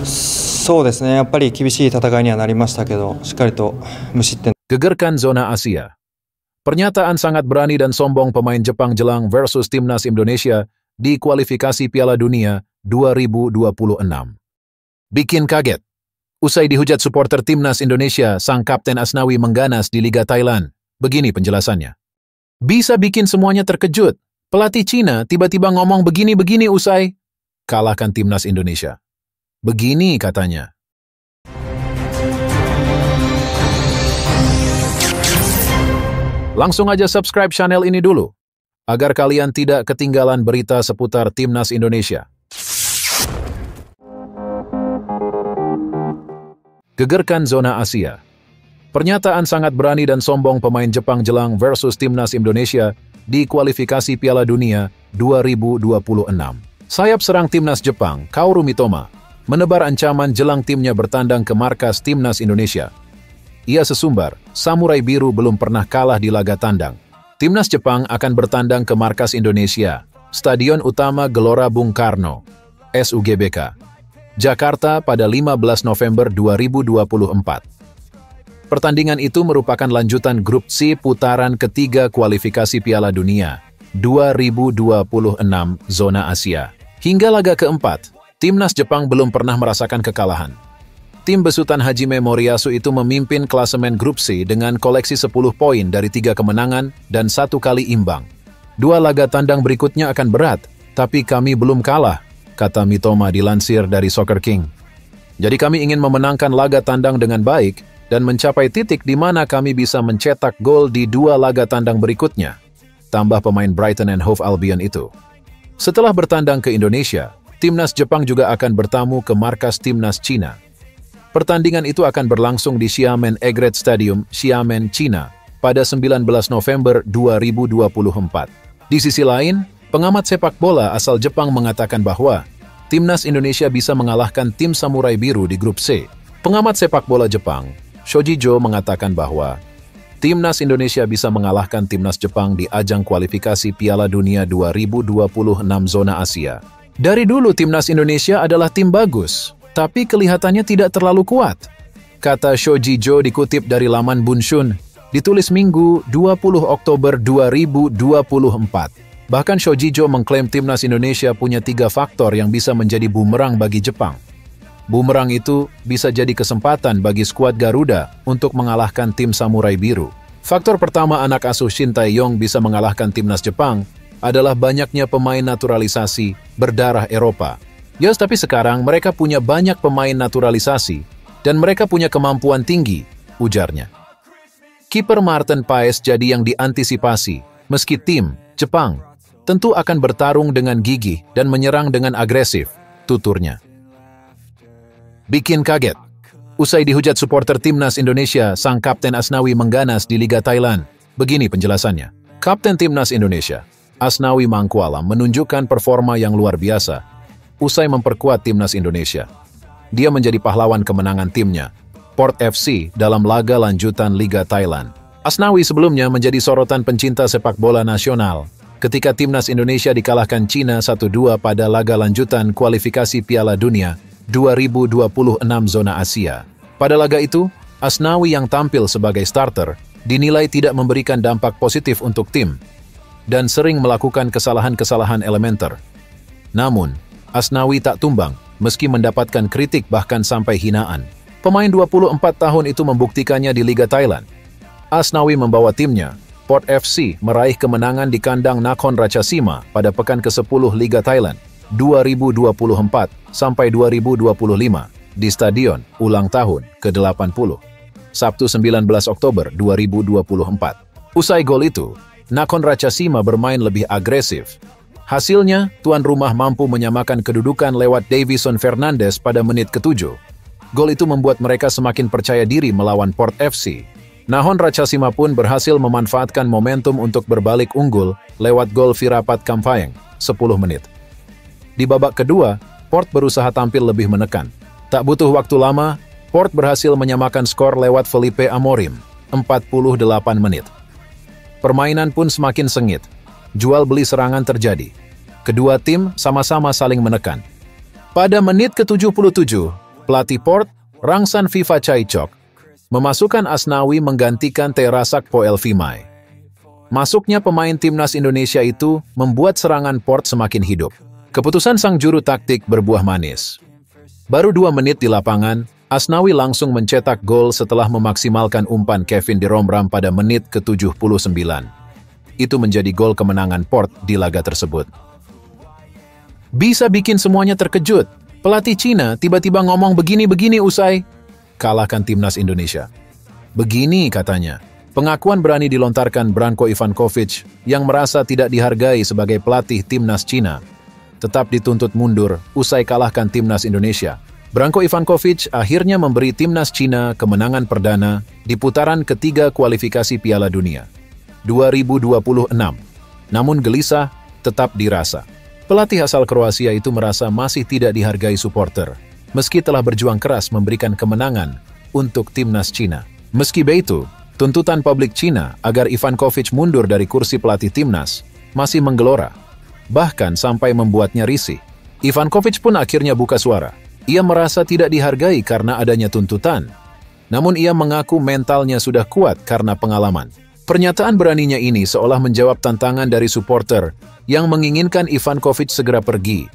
そうですね、やっぱり厳しい戦いにはなりましたけど、しっかりと無失点。Gegerkan zona Asia. Pernyataan sangat berani dan sombong pemain Jepang jelang versus timnas Indonesia di kualifikasi Piala Dunia 2026. Bikin kaget. Usai dihujat supporter timnas Indonesia, sang kapten Asnawi mengganas di Liga Thailand. Begini penjelasannya. Bisa bikin semuanya terkejut. Pelatih Cina tiba-tiba ngomong begini-begini usai kalahkan timnas Indonesia. Begini katanya. Langsung aja subscribe channel ini dulu, agar kalian tidak ketinggalan berita seputar timnas Indonesia. Gegerkan zona Asia. Pernyataan sangat berani dan sombong pemain Jepang jelang versus timnas Indonesia di kualifikasi Piala Dunia 2026. Sayap serang timnas Jepang, Kaoru Mitoma, menebar ancaman jelang timnya bertandang ke markas timnas Indonesia. Ia sesumbar, Samurai Biru belum pernah kalah di laga tandang. Timnas Jepang akan bertandang ke markas Indonesia, Stadion Utama Gelora Bung Karno, SUGBK, Jakarta pada 15 November 2024. Pertandingan itu merupakan lanjutan grup C putaran ketiga kualifikasi Piala Dunia 2026 zona Asia. Hingga laga keempat, timnas Jepang belum pernah merasakan kekalahan. Tim besutan Hajime Moriyasu itu memimpin klasemen grup C dengan koleksi 10 poin dari 3 kemenangan dan 1 kali imbang. 2 laga tandang berikutnya akan berat, tapi kami belum kalah, kata Mitoma dilansir dari Soccer King. Jadi kami ingin memenangkan laga tandang dengan baik dan mencapai titik di mana kami bisa mencetak gol di 2 laga tandang berikutnya, tambah pemain Brighton and Hove Albion itu. Setelah bertandang ke Indonesia, timnas Jepang juga akan bertamu ke markas timnas Cina. Pertandingan itu akan berlangsung di Xiamen Egret Stadium, Xiamen, China, pada 19 November 2024. Di sisi lain, pengamat sepak bola asal Jepang mengatakan bahwa timnas Indonesia bisa mengalahkan tim Samurai Biru di grup C. Pengamat sepak bola Jepang, Shojijo, mengatakan bahwa timnas Indonesia bisa mengalahkan timnas Jepang di ajang kualifikasi Piala Dunia 2026 zona Asia. Dari dulu timnas Indonesia adalah tim bagus, tapi kelihatannya tidak terlalu kuat, kata Shojijo dikutip dari laman Bunshun, ditulis Minggu 20 Oktober 2024. Bahkan Shojijo mengklaim timnas Indonesia punya 3 faktor yang bisa menjadi bumerang bagi Jepang. Bumerang itu bisa jadi kesempatan bagi skuad Garuda untuk mengalahkan tim Samurai Biru. Faktor pertama, anak asuh Shin Tae-yong bisa mengalahkan timnas Jepang adalah banyaknya pemain naturalisasi berdarah Eropa. Yes, tapi sekarang mereka punya banyak pemain naturalisasi dan mereka punya kemampuan tinggi, ujarnya. Kiper Martin Paes jadi yang diantisipasi, meski tim Jepang tentu akan bertarung dengan gigih dan menyerang dengan agresif, tuturnya. Bikin kaget. Usai dihujat supporter timnas Indonesia, sang kapten Asnawi mengganas di Liga Thailand. Begini penjelasannya. Kapten timnas Indonesia, Asnawi Mangkualam, menunjukkan performa yang luar biasa usai memperkuat timnas Indonesia. Dia menjadi pahlawan kemenangan timnya, Port FC, dalam laga lanjutan Liga Thailand. Asnawi sebelumnya menjadi sorotan pencinta sepak bola nasional ketika timnas Indonesia dikalahkan Cina 1-2 pada laga lanjutan kualifikasi Piala Dunia 2026 zona Asia. Pada laga itu, Asnawi yang tampil sebagai starter dinilai tidak memberikan dampak positif untuk tim dan sering melakukan kesalahan-kesalahan elementer. Namun, Asnawi tak tumbang, meski mendapatkan kritik bahkan sampai hinaan. Pemain 24 tahun itu membuktikannya di Liga Thailand. Asnawi membawa timnya, Port FC, meraih kemenangan di kandang Nakhon Ratchasima pada pekan ke-10 Liga Thailand 2024 sampai 2025 di Stadion Ulang Tahun ke-80, Sabtu 19 Oktober 2024. Usai gol itu, Nakhon Ratchasima bermain lebih agresif. Hasilnya, tuan rumah mampu menyamakan kedudukan lewat Davison Fernandes pada menit ke-7. Gol itu membuat mereka semakin percaya diri melawan Port FC. Nakhon Ratchasima pun berhasil memanfaatkan momentum untuk berbalik unggul lewat gol Virapat Kamphaeng 10 menit. Di babak kedua, Port berusaha tampil lebih menekan. Tak butuh waktu lama, Port berhasil menyamakan skor lewat Felipe Amorim 48 menit. Permainan pun semakin sengit. Jual beli serangan terjadi. Kedua tim sama-sama saling menekan. Pada menit ke-77, Pelatih Port, Rangsan Viva Chaichok, memasukkan Asnawi menggantikan Terasak Poelvimai. Masuknya pemain timnas Indonesia itu membuat serangan Port semakin hidup. Keputusan sang juru taktik berbuah manis. Baru 2 menit di lapangan, Asnawi langsung mencetak gol setelah memaksimalkan umpan Kevin de Romram pada menit ke-79. Itu menjadi gol kemenangan Port di laga tersebut. Bisa bikin semuanya terkejut. Pelatih Cina tiba-tiba ngomong begini-begini usai kalahkan timnas Indonesia. Begini katanya. Pengakuan berani dilontarkan Branko Ivankovic yang merasa tidak dihargai sebagai pelatih timnas Cina tetap dituntut mundur usai kalahkan timnas Indonesia. Branko Ivankovic akhirnya memberi timnas Cina kemenangan perdana di putaran ketiga kualifikasi Piala Dunia 2026. Namun gelisah tetap dirasa. Pelatih asal Kroasia itu merasa masih tidak dihargai supporter, meski telah berjuang keras memberikan kemenangan untuk timnas Cina. Meski begitu, tuntutan publik Cina agar Ivankovic mundur dari kursi pelatih timnas masih menggelora, bahkan sampai membuatnya risih. Ivankovic pun akhirnya buka suara. Ia merasa tidak dihargai karena adanya tuntutan, namun ia mengaku mentalnya sudah kuat karena pengalaman. Pernyataan beraninya ini seolah menjawab tantangan dari supporter yang menginginkan Ivankovic segera pergi.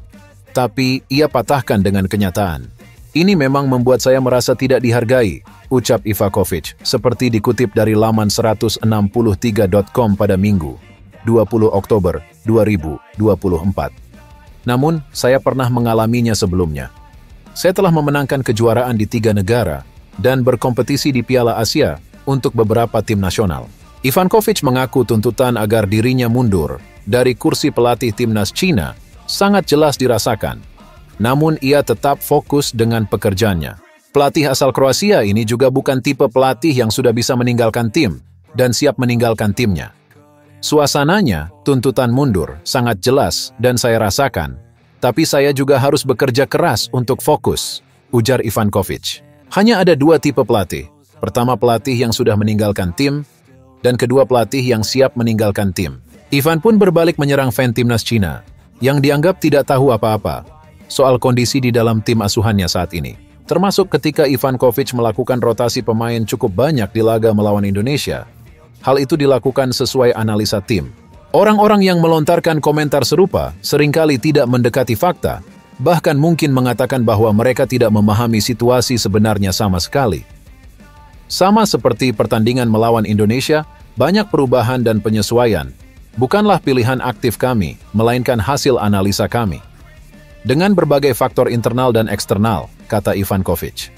Tapi ia patahkan dengan kenyataan. Ini memang membuat saya merasa tidak dihargai, ucap Ivankovic, seperti dikutip dari laman 163.com pada Minggu, 20 Oktober 2024. Namun, saya pernah mengalaminya sebelumnya. Saya telah memenangkan kejuaraan di 3 negara dan berkompetisi di Piala Asia untuk beberapa tim nasional. Ivankovic mengaku tuntutan agar dirinya mundur dari kursi pelatih timnas Cina sangat jelas dirasakan. Namun ia tetap fokus dengan pekerjaannya. Pelatih asal Kroasia ini juga bukan tipe pelatih yang sudah bisa meninggalkan tim dan siap meninggalkan timnya. Suasananya, tuntutan mundur, sangat jelas dan saya rasakan. Tapi saya juga harus bekerja keras untuk fokus, ujar Ivankovic. Hanya ada 2 tipe pelatih. Pertama, pelatih yang sudah meninggalkan tim, dan kedua, pelatih yang siap meninggalkan tim. Ivan pun berbalik menyerang fan timnas Cina, yang dianggap tidak tahu apa-apa soal kondisi di dalam tim asuhannya saat ini. Termasuk ketika Ivankovic melakukan rotasi pemain cukup banyak di laga melawan Indonesia. Hal itu dilakukan sesuai analisa tim. Orang-orang yang melontarkan komentar serupa seringkali tidak mendekati fakta, bahkan mungkin mengatakan bahwa mereka tidak memahami situasi sebenarnya sama sekali. Sama seperti pertandingan melawan Indonesia, banyak perubahan dan penyesuaian bukanlah pilihan aktif kami, melainkan hasil analisa kami. Dengan berbagai faktor internal dan eksternal, kata Ivankovic.